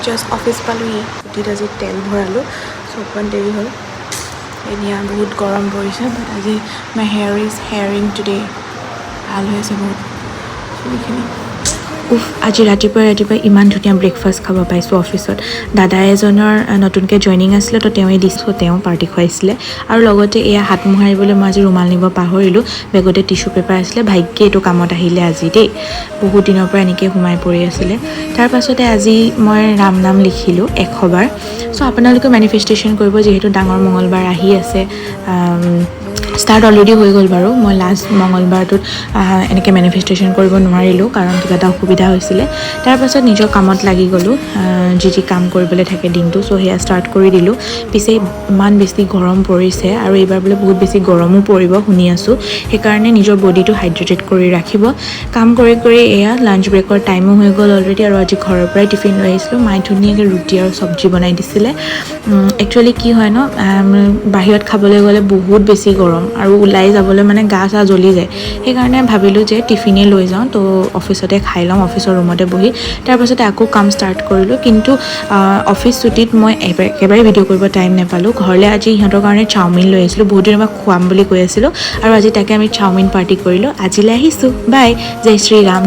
just office পালোহি স্কুটিত আজি তেল ভৰালোঁ চ' অকণমান দেৰি হ'ল এতিয়া বহুত গৰম পৰিছে বাট আজি মাই হেয়াৰ ইজ হেয়াৰিং টুডে ভাল হৈছে বহুত চুলিখিনি আজি ৰাতিপুৱাই ইমান ধুনীয়া ব্ৰেকফাষ্ট খাব পাইছোঁ অফিচত দাদা এজনৰ নতুনকৈ জইনিং আছিলে তো তেওঁৱে দিছোঁ তেওঁ পাৰ্টি খুৱাইছিলে আৰু লগতে এয়া হাত মোহাৰিবলৈ মই আজি ৰুমাল নিব পাহৰিলোঁ বেগতে টিচু পেপাৰ আছিলে ভাগ্যে এইটো কামত আহিলে আজি দেই বহুত দিনৰ পৰা এনেকৈ সোমাই পৰি আছিলে তাৰ পাছতে আজি মই ৰাম নাম লিখিলোঁ 100 বাৰ চ' আপোনালোকে মেনিফেষ্টেশ্যন কৰিব যিহেতু ডাঙৰ মঙলবাৰ আহি আছে ষ্টাৰ্ট অলৰেডি হৈ গ'ল বাৰু মই লাষ্ট মঙলবাৰটোত এনেকৈ মেনিফেষ্টেশ্যন কৰিব নোৱাৰিলোঁ কাৰণ কিবা এটা অসুবিধা হৈছিলে তাৰপাছত নিজৰ কামত লাগি গ'লোঁ যি কাম কৰিবলৈ থাকে দিনটো চ' সেয়া ষ্টাৰ্ট কৰি দিলোঁ পিছে ইমান বেছি গৰম পৰিছে আৰু এইবাৰ বোলে বহুত বেছি গৰমো পৰিব শুনি আছোঁ সেইকাৰণে নিজৰ বডিটো হাইড্ৰেটেড কৰি ৰাখিব কাম কৰি এয়া লাঞ্চ ব্ৰেকৰ টাইমো হৈ গ'ল অলৰেডি আৰু আজি ঘৰৰ পৰাই টিফিন লৈ আহিছিলোঁ মায়ে ধুনীয়াকৈ ৰুটি আৰু চব্জি বনাই দিছিলে একচুৱেলি কি হয় ন বাহিৰত খাবলৈ গ'লে বহুত বেছি গৰম আৰু ওলাই যাবলৈ মানে গা চা জ্বলি যায় সেইকাৰণে ভাবিলোঁ যে টিফিনে লৈ যাওঁ তো অফিচতে খাই ল'ম অফিচৰ ৰুমতে বহি তাৰপাছতে আকৌ কাম ষ্টাৰ্ট কৰিলোঁ কিন্তু অফিচ ছুটীত মই একেবাৰে ভিডিঅ' কৰিব টাইম নাপালোঁ ঘৰলৈ আজি সিহঁতৰ কাৰণে চাওমিন লৈ আহিছিলোঁ বহুত দিনৰ পৰা খুৱাম বুলি কৈ আছিলোঁ আৰু আজি তাকে আমি চাওমিন পাৰ্টি কৰিলোঁ আজিলৈ আহিছোঁ বাই জয় শ্ৰী ৰাম